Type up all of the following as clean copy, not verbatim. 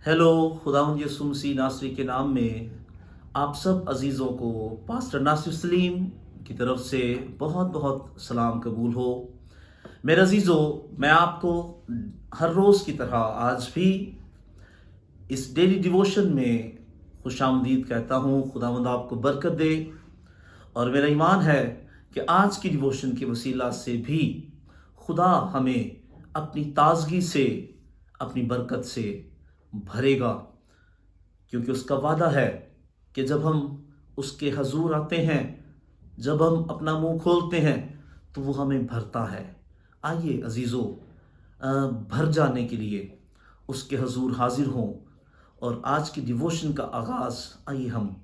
Hello. खुदावंद यीशु मसीह नासरी के नाम में आप सब अजीज़ों को पास्टर नासिर सलीम की तरफ से बहुत बहुत सलाम कबूल हो। मेरे अजीज़ों, मैं आपको हर रोज़ की तरह आज भी इस डेली डिवोशन में खुशामदीद कहता हूँ। खुदावंद आपको बरकत दे। और मेरा ईमान है कि आज की डिवोशन के वसीला से भी खुदा हमें अपनी ताजगी से, अपनी बरकत से भरेगा, क्योंकि उसका वादा है कि जब हम उसके हजूर आते हैं, जब हम अपना मुंह खोलते हैं, तो वो हमें भरता है। आइए अजीज़ों, भर जाने के लिए उसके हजूर हाजिर हों। और आज की डिवोशन का आगाज़ आइए हम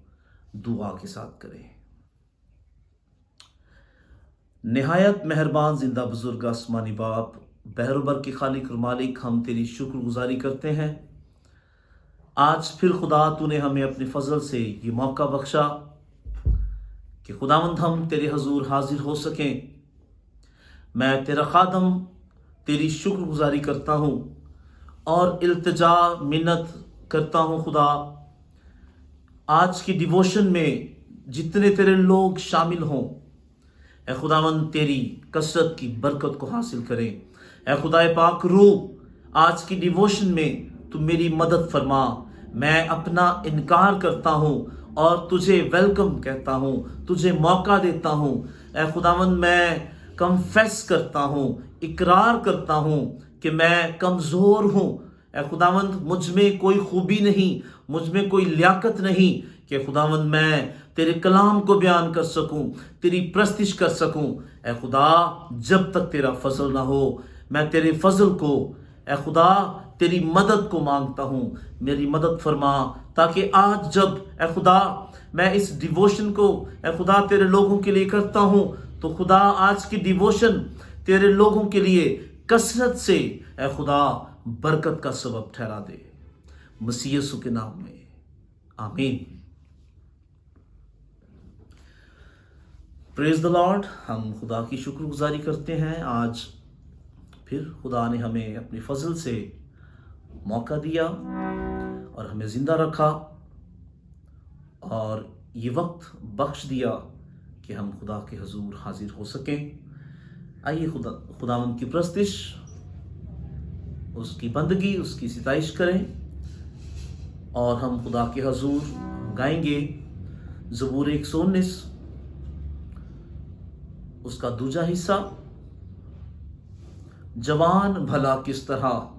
दुआ के साथ करें। निहायत मेहरबान जिंदा बुजुर्ग आसमानी बाप, बहरोबर के खालिक और मालिक, हम तेरी शुक्रगुजारी करते हैं। आज फिर खुदा तूने हमें अपने फजल से ये मौका बख्शा कि खुदावंद हम तेरे हजूर हाजिर हो सकें। मैं तेरा खादम तेरी शुक्रगुजारी करता हूँ और इल्तिजा मिन्नत करता हूँ खुदा, आज की डिवोशन में जितने तेरे लोग शामिल हों, ए खुदावंद तेरी कसरत की बरकत को हासिल करें। ए खुदाए पाक रूह, आज की डिवोशन में तू मेरी मदद फरमा। मैं अपना इनकार करता हूँ और तुझे वेलकम कहता हूँ, तुझे मौका देता हूँ। ए खुदावंद, मैं कन्फेस करता हूँ, इकरार करता हूँ कि मैं कमज़ोर हूँ। ए खुदावंद, मुझ में कोई खूबी नहीं, मुझ में कोई लियाकत नहीं कि खुदावंद मैं तेरे कलाम को बयान कर सकूं, तेरी प्रस्तिश कर सकूं। ए खुदा, जब तक तेरा फजल ना हो, मैं तेरे फजल को, ए खुदा, तेरी मदद को मांगता हूं। मेरी मदद फरमा, ताकि आज जब ए खुदा मैं इस डिवोशन को ए खुदा तेरे लोगों के लिए करता हूं, तो खुदा आज की डिवोशन तेरे लोगों के लिए कसरत से ए खुदा बरकत का सबब ठहरा दे। मसीह यीशु के नाम में आमीन। Praise the Lord. हम खुदा की शुक्रगुजारी करते हैं। आज फिर खुदा ने हमें अपने फजल से मौका दिया और हमें जिंदा रखा और ये वक्त बख्श दिया कि हम खुदा के हजूर हाजिर हो सकें। आइए खुदावंद की प्रस्तिश, उसकी बंदगी, उसकी सिताइश करें और हम खुदा के हजूर गाएंगे ज़बूर 119 उसका दूजा हिस्सा, जवान भला किस तरह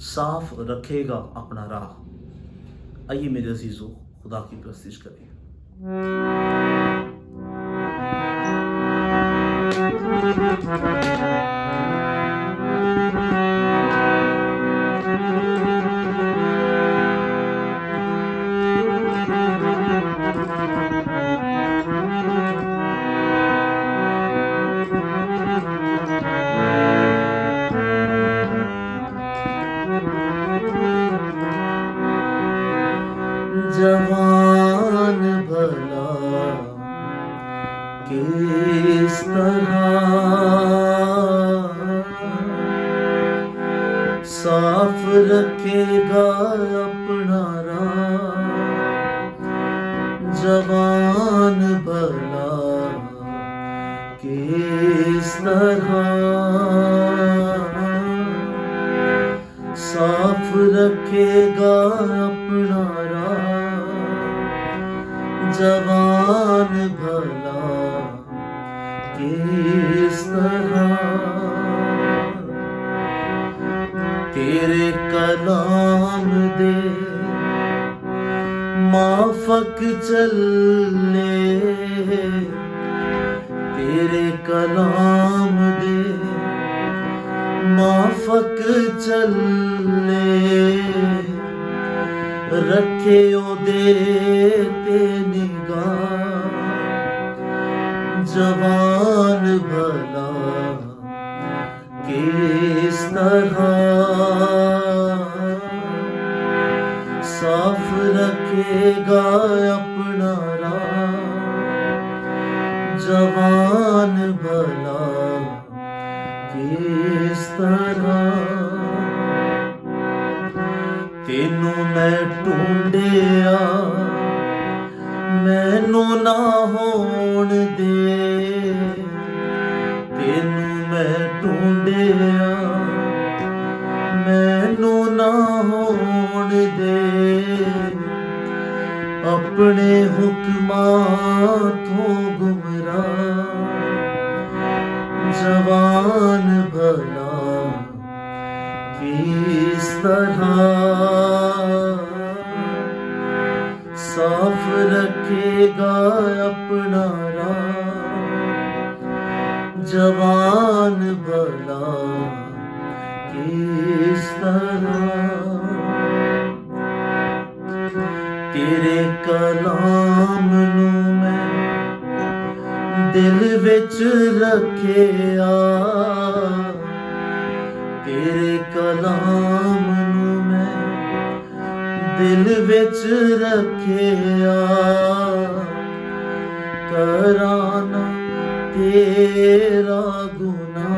साफ रखेगा अपना राह। आइए मेरे अजीजों, खुदा की प्रस्तिश करें। जवान भला किस तरह साफ रखेगा अपना राह। जवान भला किस तरह साफ रखेगा अपना राह। जवान भला किस तरह तेरे कलाम दे माफक चले, तेरे कलाम दे माफक चले, रखे ओदे ते निगाह। जवान भला किस तरह साफ रखेगा अपना राह। जवान भला किस तरह तेनू मैं ढूंढिया मैनू ना होण दे, तेनू मैं ढूंढिया मैनू ना होण दे, अपने हुक्मां तो गुमराह जवान भला किस तरह साफ रखेगा अपना राह, जवान भला किस तरह तेरे कलाम नू मैं दिल विच रखिया, तेरे कलाम नू मैं दिल विच रखिया, कराना तेरा गुनाह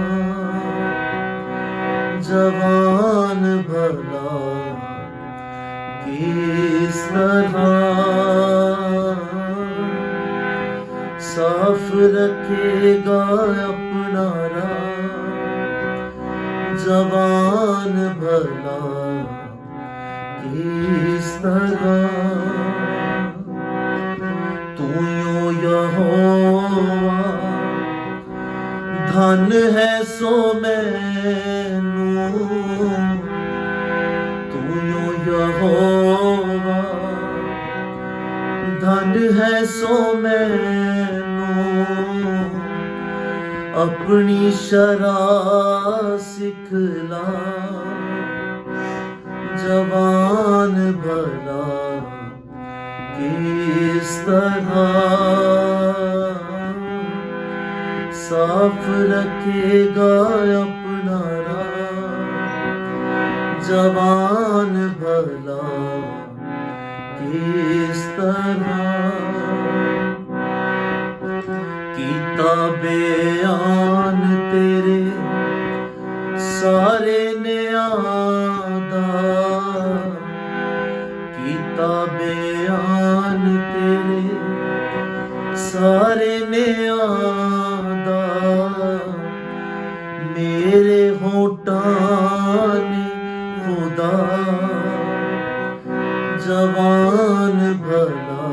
जवान भला किस तरह साफ रखेगा अपना राह, जवान भला किस तरह तू यो यहोवा धन है सो मैनू, तू यो यहोवा धन है सो मैनू, अपनी शराह सिखला जवान भला किस तरह साफ रखेगा अपना राह, जवान भला किस तरह कीता बयान तेरे सारे न्यादा, कीता बयान तेरे सारे न्यादा, मेरे होठां ने खुदा जवान भला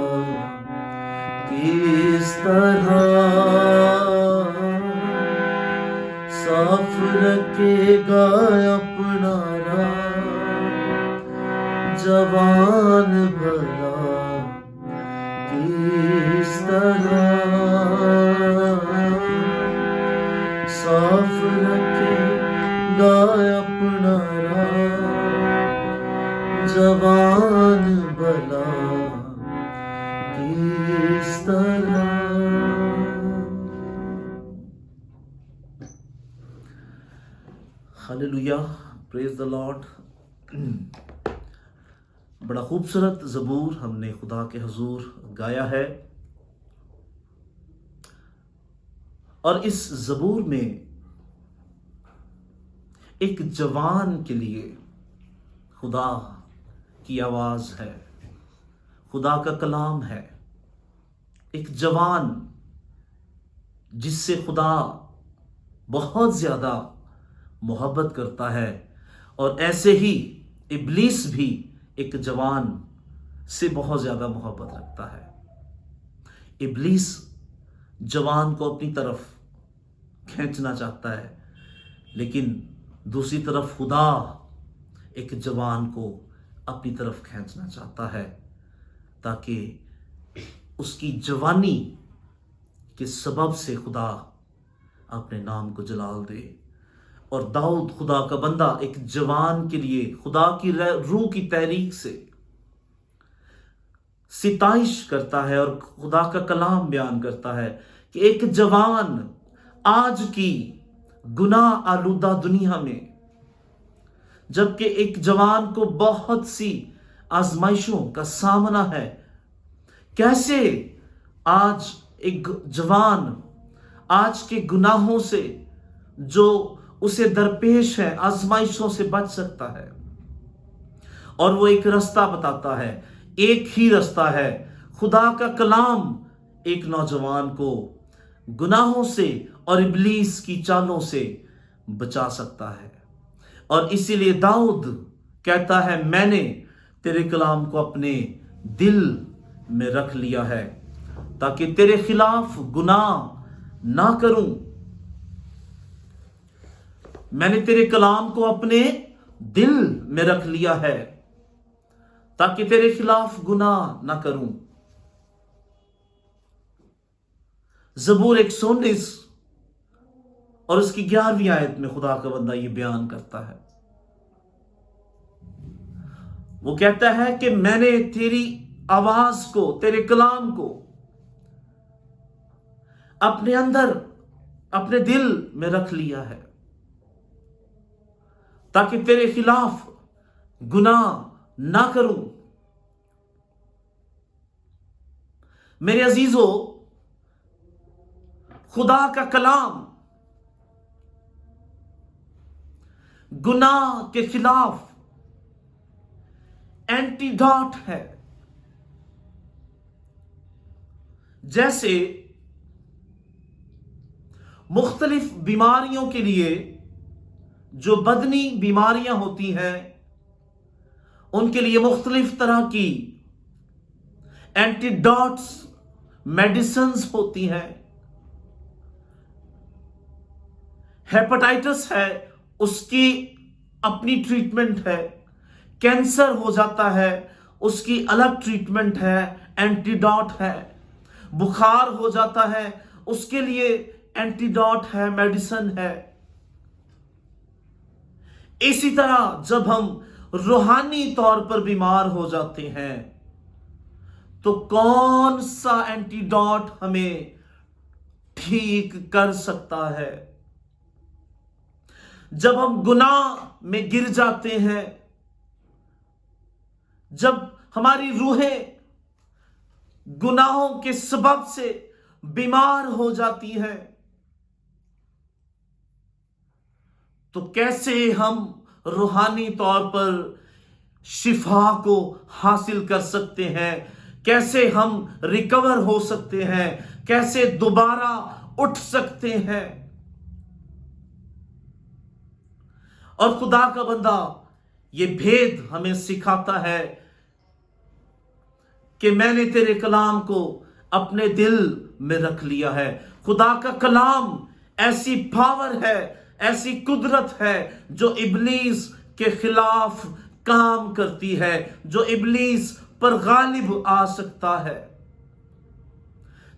किस तरह साफ रखेगा अपना राह, जवान भला किस तरह साफ रखेगा अपना राह, जवान भला किस तरह। Hallelujah, praise the Lord. बड़ा खूबसूरत ज़बूर हमने खुदा के हुजूर गाया है, और इस ज़बूर में एक जवान के लिए खुदा की आवाज़ है, खुदा का कलाम है। एक जवान जिससे खुदा बहुत ज़्यादा मोहब्बत करता है, और ऐसे ही इब्लीस भी एक जवान से बहुत ज़्यादा मोहब्बत रखता है। इब्लीस जवान को अपनी तरफ खींचना चाहता है, लेकिन दूसरी तरफ खुदा एक जवान को अपनी तरफ खींचना चाहता है, ताकि उसकी जवानी के सबब से खुदा अपने नाम को जलाल दे। और दाऊद खुदा का बंदा एक जवान के लिए खुदा की रूह की तहरीक से सिताइश करता है, और खुदा का कलाम बयान करता है कि एक जवान आज की गुनाह आलूदा दुनिया में, जबकि एक जवान को बहुत सी आजमाइशों का सामना है, कैसे आज एक जवान आज के गुनाहों से जो उसे दरपेश है, आजमाइशों से बच सकता है। और वो एक रास्ता बताता है, एक ही रास्ता है। खुदा का कलाम एक नौजवान को गुनाहों से और इब्लीस की चालों से बचा सकता है। और इसीलिए दाऊद कहता है, मैंने तेरे कलाम को अपने दिल में रख लिया है ताकि तेरे खिलाफ गुनाह ना करूं। मैंने तेरे कलाम को अपने दिल में रख लिया है ताकि तेरे खिलाफ गुनाह ना करूं। ज़बूर 119 और उसकी 11वीं आयत में खुदा का बंदा ये बयान करता है, वो कहता है कि मैंने तेरी आवाज को, तेरे कलाम को अपने अंदर, अपने दिल में रख लिया है ताकि तेरे खिलाफ गुनाह ना करूं। मेरे अजीजों, खुदा का कलाम गुनाह के खिलाफ एंटीडोट है। जैसे मुख्तलिफ बीमारियों के लिए जो बदनी बीमारियां होती हैं, उनके लिए मुख्तलिफ तरह की एंटीडोट्स, मेडिसिन्स होती हैं। हेपेटाइटिस है, उसकी अपनी ट्रीटमेंट है। कैंसर हो जाता है, उसकी अलग ट्रीटमेंट है, एंटीडोट है। बुखार हो जाता है, उसके लिए एंटीडोट है, मेडिसिन है। इसी तरह जब हम रूहानी तौर पर बीमार हो जाते हैं तो कौन सा एंटीडोट हमें ठीक कर सकता है? जब हम गुनाह में गिर जाते हैं, जब हमारी रूहें गुनाहों के सबब से बीमार हो जाती हैं, तो कैसे हम रूहानी तौर पर शिफा को हासिल कर सकते हैं? कैसे हम रिकवर हो सकते हैं? कैसे दोबारा उठ सकते हैं? और खुदा का बंदा ये भेद हमें सिखाता है कि मैंने तेरे कलाम को अपने दिल में रख लिया है। खुदा का कलाम ऐसी पावर है, ऐसी कुदरत है जो इब्लीस के खिलाफ काम करती है, जो इब्लीस पर गालिब आ सकता है।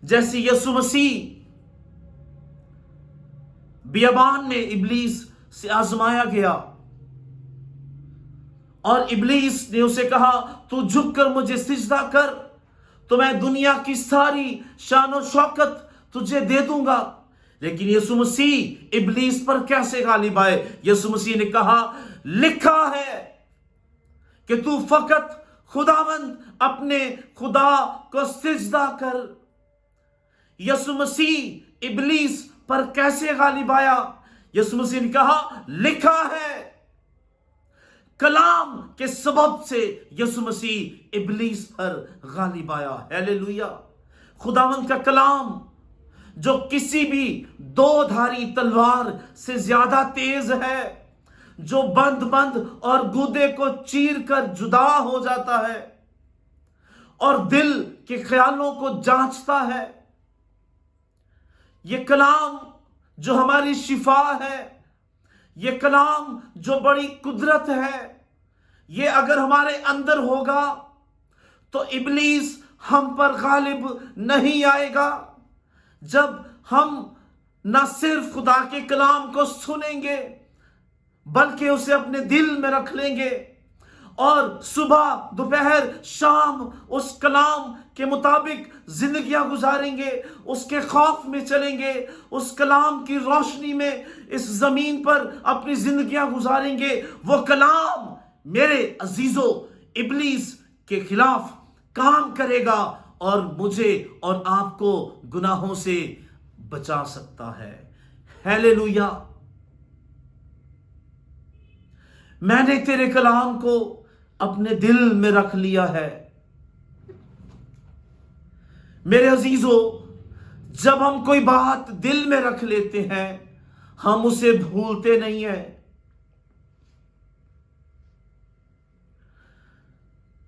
जैसे यीशु मसीह बियाबान में इब्लीस से आजमाया गया और इब्लीस ने उसे कहा, तू झुककर मुझे सिजदा कर तो मैं दुनिया की सारी शान और शौकत तुझे दे दूंगा। लेकिन यीशु मसीह इब्लीस पर कैसे गालिब आए? यीशु मसीह ने कहा, लिखा है कि तू फकत खुदावंद अपने खुदा को सिजदा कर। यीशु मसीह इब्लीस पर कैसे गालिब आया? यीशु मसीह ने कहा, लिखा है। कलाम के सबब से यीशु मसीह इब्लीस पर गालिब आया। हालेलुया। खुदावंद का कलाम जो किसी भी दो धारी तलवार से ज्यादा तेज है, जो बंद बंद और गुदे को चीर कर जुदा हो जाता है और दिल के ख्यालों को जांचता है। ये कलाम जो हमारी शिफा है, ये कलाम जो बड़ी कुदरत है, ये अगर हमारे अंदर होगा तो इब्लीस हम पर गालिब नहीं आएगा। जब हम न सिर्फ खुदा के कलाम को सुनेंगे बल्कि उसे अपने दिल में रख लेंगे और सुबह दोपहर शाम उस कलाम के मुताबिक जिंदगियां गुजारेंगे, उसके खौफ में चलेंगे, उस कलाम की रोशनी में इस जमीन पर अपनी जिंदगियां गुजारेंगे, वो कलाम मेरे अजीजों इब्लीस के खिलाफ काम करेगा और मुझे और आपको गुनाहों से बचा सकता है। हालेलुया। मैंने तेरे कलाम को अपने दिल में रख लिया है। मेरे अजीजों, जब हम कोई बात दिल में रख लेते हैं, हम उसे भूलते नहीं हैं।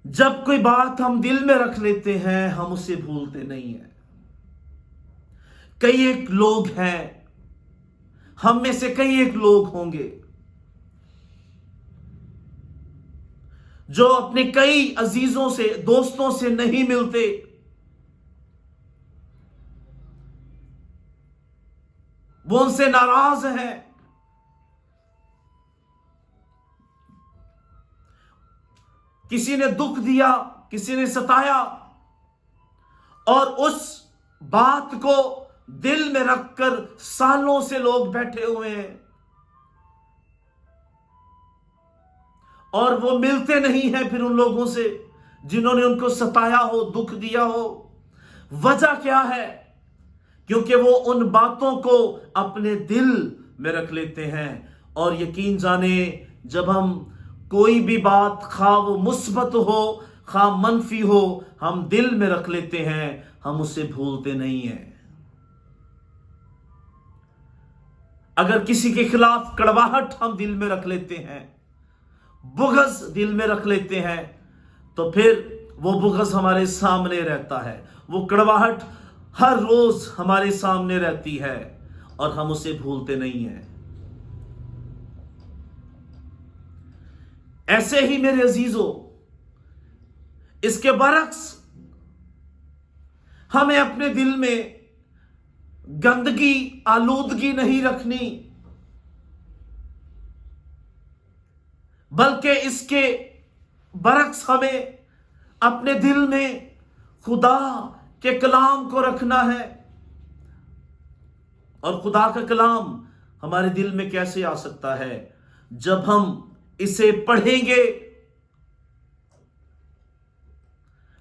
जब कोई बात हम दिल में रख लेते हैं, हम उसे भूलते नहीं हैं। कई एक लोग हैं, हम में से कई एक लोग होंगे जो अपने कई अजीजों से, दोस्तों से नहीं मिलते। वो उनसे नाराज हैं। किसी ने दुख दिया, किसी ने सताया, और उस बात को दिल में रखकर सालों से लोग बैठे हुए हैं और वो मिलते नहीं हैं फिर उन लोगों से जिन्होंने उनको सताया हो, दुख दिया हो। वजह क्या है? क्योंकि वो उन बातों को अपने दिल में रख लेते हैं। और यकीन जाने, जब हम कोई भी बात, खा वो मुस्बत हो खा मनफी हो, हम दिल में रख लेते हैं, हम उसे भूलते नहीं हैं। अगर किसी के खिलाफ कड़वाहट हम दिल में रख लेते हैं, बुग़्ज़ दिल में रख लेते हैं, तो फिर वो बुग़्ज़ हमारे सामने रहता है, वो कड़वाहट हर रोज हमारे सामने रहती है और हम उसे भूलते नहीं हैं। ऐसे ही मेरे अजीजों, इसके बरक्स हमें अपने दिल में गंदगी, आलूदगी नहीं रखनी, बल्कि इसके बरक्स हमें अपने दिल में खुदा के कलाम को रखना है। और खुदा का कलाम हमारे दिल में कैसे आ सकता है? जब हम इसे पढ़ेंगे।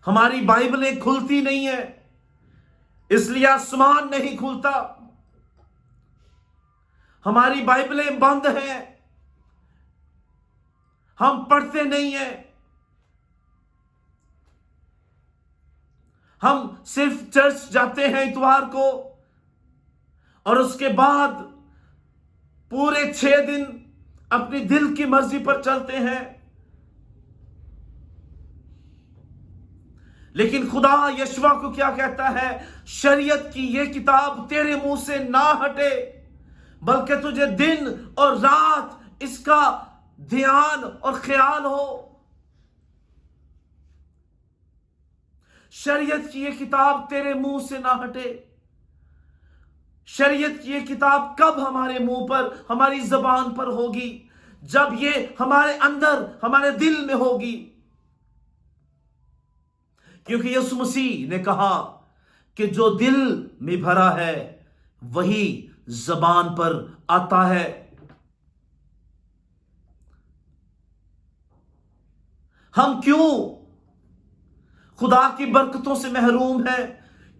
हमारी बाइबलें खुलती नहीं है, इसलिए आसमान नहीं खुलता। हमारी बाइबलें बंद हैं, हम पढ़ते नहीं हैं। हम सिर्फ चर्च जाते हैं इतवार को, और उसके बाद पूरे 6 दिन अपनी दिल की मर्जी पर चलते हैं। लेकिन खुदा यशवा को क्या कहता है? शरीयत की यह किताब तेरे मुंह से ना हटे, बल्कि तुझे दिन और रात इसका ध्यान और ख्याल हो। शरीयत की यह किताब तेरे मुंह से ना हटे। शरीयत की यह किताब कब हमारे मुंह पर, हमारी जबान पर होगी? जब ये हमारे अंदर, हमारे दिल में होगी। क्योंकि यीशु मसीह ने कहा कि जो दिल में भरा है वही जबान पर आता है। हम क्यों खुदा की बरकतों से महरूम हैं?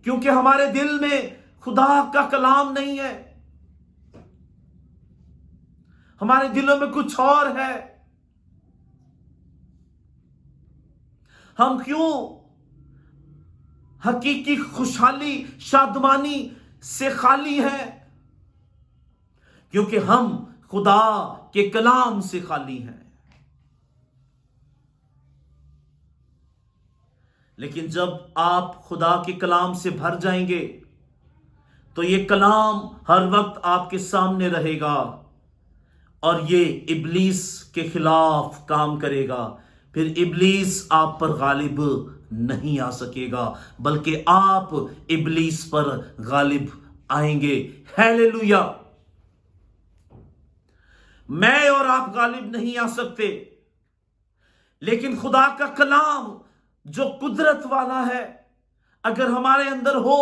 क्योंकि हमारे दिल में खुदा का कलाम नहीं है। हमारे दिलों में कुछ और है। हम क्यों हकीकी खुशहाली, शादमानी से खाली हैं? क्योंकि हम खुदा के कलाम से खाली हैं। लेकिन जब आप खुदा के कलाम से भर जाएंगे, तो ये कलाम हर वक्त आपके सामने रहेगा और ये इब्लीस के खिलाफ काम करेगा। फिर इब्लीस आप पर गालिब नहीं आ सकेगा, बल्कि आप इब्लीस पर गालिब आएंगे। हालेलुया। मैं और आप गालिब नहीं आ सकते, लेकिन खुदा का कलाम जो कुदरत वाला है, अगर हमारे अंदर हो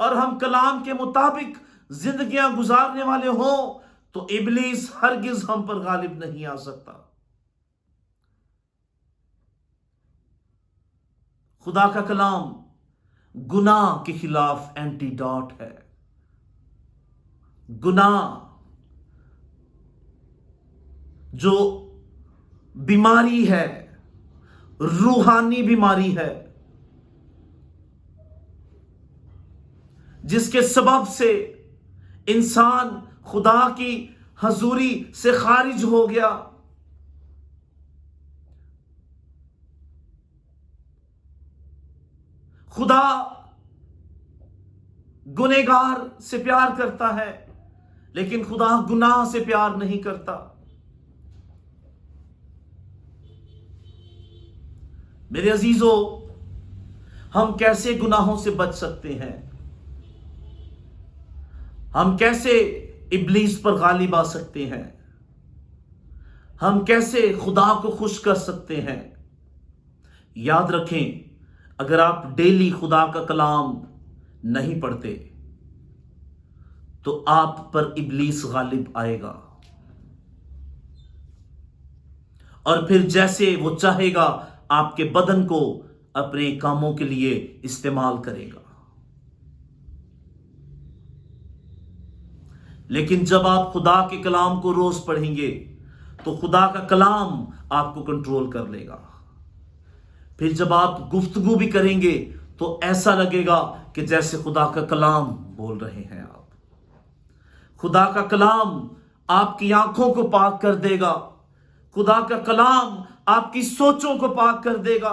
और हम कलाम के मुताबिक जिंदगियां गुजारने वाले हो, तो इब्लीस हरगिज हम पर गालिब नहीं आ सकता। खुदा का कलाम गुनाह के खिलाफ एंटीडोट है। गुनाह जो बीमारी है, रूहानी बीमारी है, जिसके सबब से इंसान खुदा की हजूरी से खारिज हो गया। खुदा गुनहगार से प्यार करता है, लेकिन खुदा गुनाह से प्यार नहीं करता। मेरे अजीजों, हम कैसे गुनाहों से बच सकते हैं? हम कैसे इब्लीस पर गालिब आ सकते हैं? हम कैसे खुदा को खुश कर सकते हैं? याद रखें, अगर आप डेली खुदा का कलाम नहीं पढ़ते तो आप पर इब्लीस गालिब आएगा, और फिर जैसे वो चाहेगा आपके बदन को अपने कामों के लिए इस्तेमाल करेगा। लेकिन जब आप खुदा के कलाम को रोज पढ़ेंगे तो खुदा का कलाम आपको कंट्रोल कर लेगा। फिर जब आप गुफ्तगू भी करेंगे तो ऐसा लगेगा कि जैसे खुदा का कलाम बोल रहे हैं आप। खुदा का कलाम आपकी आंखों को पाक कर देगा। खुदा का कलाम आपकी सोचों को पाक कर देगा।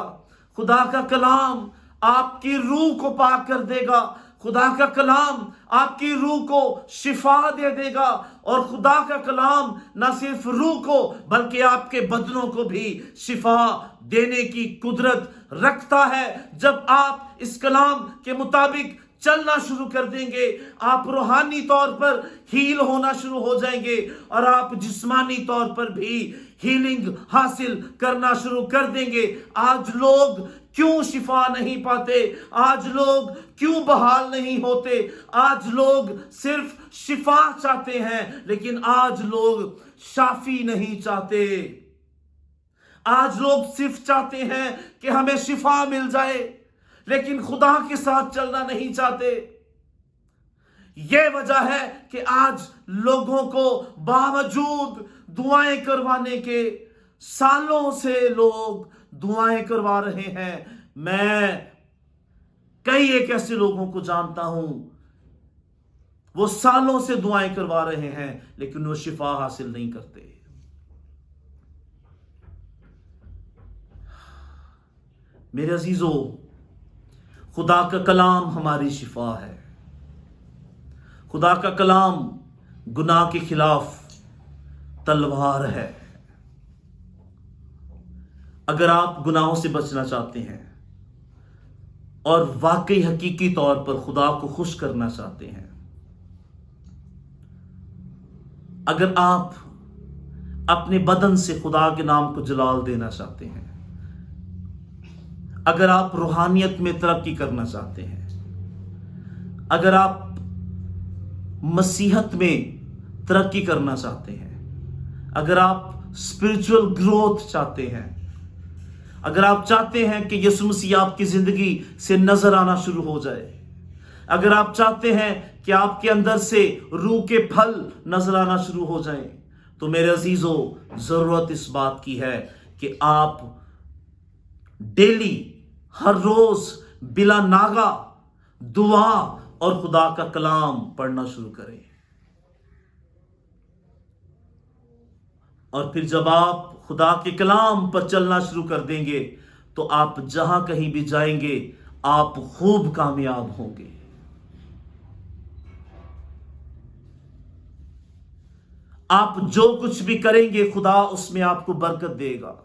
खुदा का कलाम आपकी रूह को पाक कर देगा। खुदा का कलाम आपकी रूह को शिफा दे देगा। और खुदा का कलाम न सिर्फ रूह को बल्कि आपके बदनों को भी शिफा देने की कुदरत रखता है। जब आप इस कलाम के मुताबिक चलना शुरू कर देंगे, आप रूहानी तौर पर हील होना शुरू हो जाएंगे और आप जिस्मानी तौर पर भी हीलिंग हासिल करना शुरू कर देंगे। आज लोग क्यों शिफा नहीं पाते? आज लोग क्यों बहाल नहीं होते? आज लोग सिर्फ शिफा चाहते हैं, लेकिन आज लोग शाफी नहीं चाहते। आज लोग सिर्फ चाहते हैं कि हमें शिफा मिल जाए, लेकिन खुदा के साथ चलना नहीं चाहते। यह वजह है कि आज लोगों को बावजूद दुआएं करवाने के, सालों से लोग दुआएं करवा रहे हैं। मैं कई एक ऐसे लोगों को जानता हूं, वो सालों से दुआएं करवा रहे हैं लेकिन वो शिफा हासिल नहीं करते। मेरे अजीजों, खुदा का कलाम हमारी शिफा है। खुदा का कलाम गुनाह के खिलाफ तलवार है। अगर आप गुनाहों से बचना चाहते हैं और वाकई हकीकी तौर पर खुदा को खुश करना चाहते हैं, अगर आप अपने बदन से खुदा के नाम को जलाल देना चाहते हैं, अगर आप रूहानियत में तरक्की करना चाहते हैं, अगर आप मसीहत में तरक्की करना चाहते हैं, अगर आप स्पिरिचुअल ग्रोथ चाहते हैं, अगर आप चाहते हैं कि यीशु मसीह आपकी जिंदगी से नजर आना शुरू हो जाए, अगर आप चाहते हैं कि आपके अंदर से रूह के फल नजर आना शुरू हो जाएं, तो मेरे अजीजों, जरूरत इस बात की है कि आप डेली, हर रोज बिला नागा दुआ और खुदा का कलाम पढ़ना शुरू करें। और फिर जब आप खुदा के कलाम पर चलना शुरू कर देंगे तो आप जहां कहीं भी जाएंगे आप खूब कामयाब होंगे। आप जो कुछ भी करेंगे खुदा उसमें आपको बरकत देगा।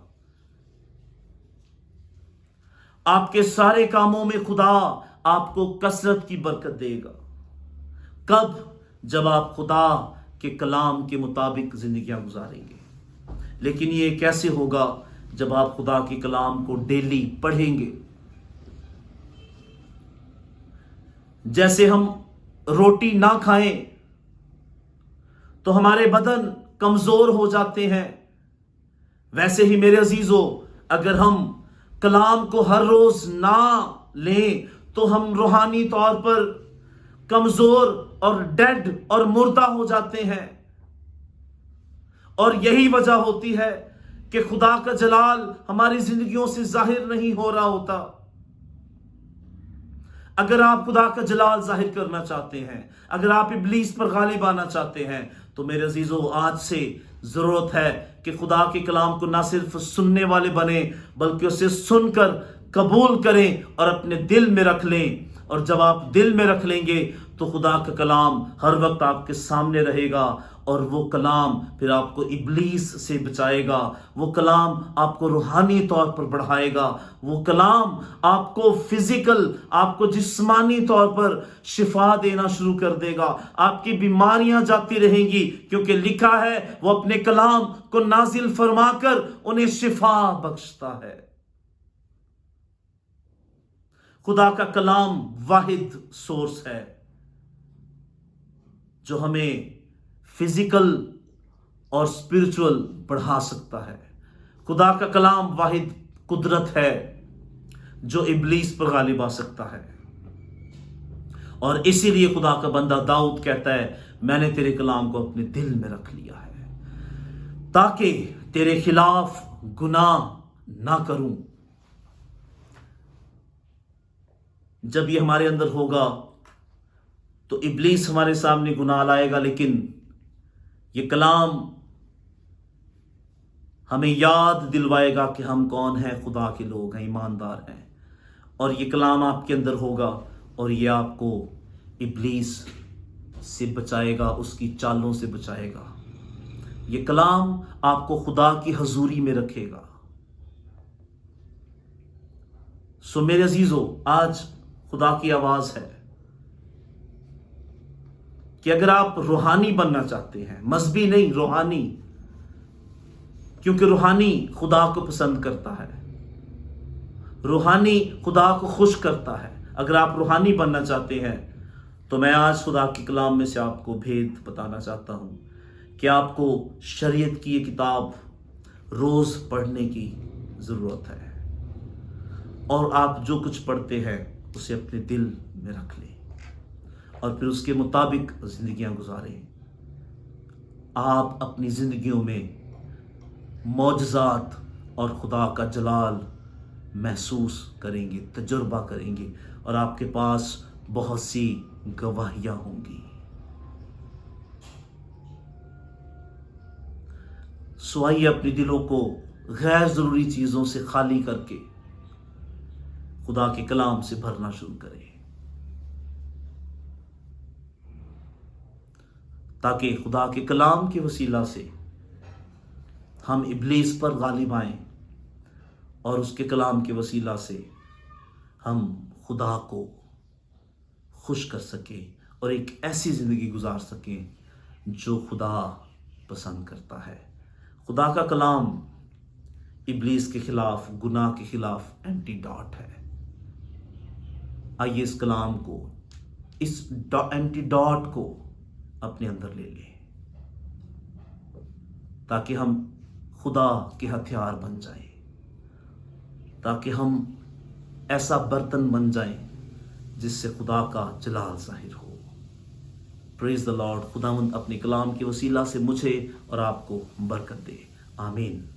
आपके सारे कामों में खुदा आपको कसरत की बरकत देगा। कब? जब आप खुदा के कलाम के मुताबिक जिंदगियां गुजारेंगे। लेकिन ये कैसे होगा? जब आप खुदा के कलाम को डेली पढ़ेंगे। जैसे हम रोटी ना खाएं तो हमारे बदन कमजोर हो जाते हैं, वैसे ही मेरे अजीजों, अगर हम कलाम को हर रोज ना लें तो हम रूहानी तौर पर कमजोर और डेड और मुर्दा हो जाते हैं। और यही वजह होती है कि खुदा का जलाल हमारी जिंदगियों से जाहिर नहीं हो रहा होता। अगर आप खुदा का जलाल जाहिर करना चाहते हैं, अगर आप इब्लीस पर गालिब आना चाहते हैं, तो मेरे अजीजों, आज से जरूरत है कि खुदा के कलाम को ना सिर्फ सुनने वाले बने, बल्कि उसे सुनकर कबूल करें और अपने दिल में रख लें। और जब आप दिल में रख लेंगे तो खुदा का कलाम हर वक्त आपके सामने रहेगा, और वो कलाम फिर आपको इब्लीस से बचाएगा। वो कलाम आपको रूहानी तौर पर बढ़ाएगा। वो कलाम आपको फिजिकल, आपको जिस्मानी तौर पर शिफा देना शुरू कर देगा। आपकी बीमारियां जाती रहेंगी, क्योंकि लिखा है वो अपने कलाम को नाजिल फरमाकर उन्हें शिफा बख्शता है। खुदा का कलाम वाहिद सोर्स है जो हमें फिजिकल और स्पिरिचुअल बढ़ा सकता है। खुदा का कलाम वाहिद कुदरत है जो इब्लीस पर गालिब आ सकता है। और इसीलिए खुदा का बंदा दाऊद कहता है, मैंने तेरे कलाम को अपने दिल में रख लिया है ताकि तेरे खिलाफ गुनाह ना करूं। जब ये हमारे अंदर होगा तो इब्लीस हमारे सामने गुनाह लाएगा, लेकिन ये कलाम हमें याद दिलवाएगा कि हम कौन हैं, खुदा के लोग हैं, ईमानदार हैं। और ये कलाम आपके अंदर होगा और ये आपको इब्लीस से बचाएगा, उसकी चालों से बचाएगा। ये कलाम आपको खुदा की हजूरी में रखेगा। सो मेरे अजीजों, आज खुदा की आवाज है कि अगर आप रूहानी बनना चाहते हैं, मजहबी नहीं, रूहानी, क्योंकि रूहानी खुदा को पसंद करता है, रूहानी खुदा को खुश करता है। अगर आप रूहानी बनना चाहते हैं तो मैं आज खुदा के कलाम में से आपको भेद बताना चाहता हूं कि आपको शरीयत की ये किताब रोज पढ़ने की जरूरत है, और आप जो कुछ पढ़ते हैं उसे अपने दिल में रख लें और फिर उसके मुताबिक जिंदगियां गुजारें। आप अपनी जिंदगियों में मौजज़ात और खुदा का जलाल महसूस करेंगे, तजुर्बा करेंगे, और आपके पास बहुत सी गवाहियां होंगी। सो आइए अपने दिलों को गैर जरूरी चीजों से खाली करके खुदा के कलाम से भरना शुरू करें, ताकि खुदा के कलाम के वसीला से हम इब्लीस पर गालिब आएं और उसके कलाम के वसीला से हम खुदा को खुश कर सकें और एक ऐसी ज़िंदगी गुजार सकें जो खुदा पसंद करता है। खुदा का कलाम इब्लीस के खिलाफ, गुनाह के खिलाफ एंटीडॉट है। आइए इस कलाम को, इस एंटीडॉट को अपने अंदर ले लें, ताकि हम खुदा के हथियार बन जाएं, ताकि हम ऐसा बर्तन बन जाएं जिससे खुदा का जलाल जाहिर हो। Praise the Lord. खुदावंद अपने कलाम के वसीला से मुझे और आपको बरकत दे। आमीन।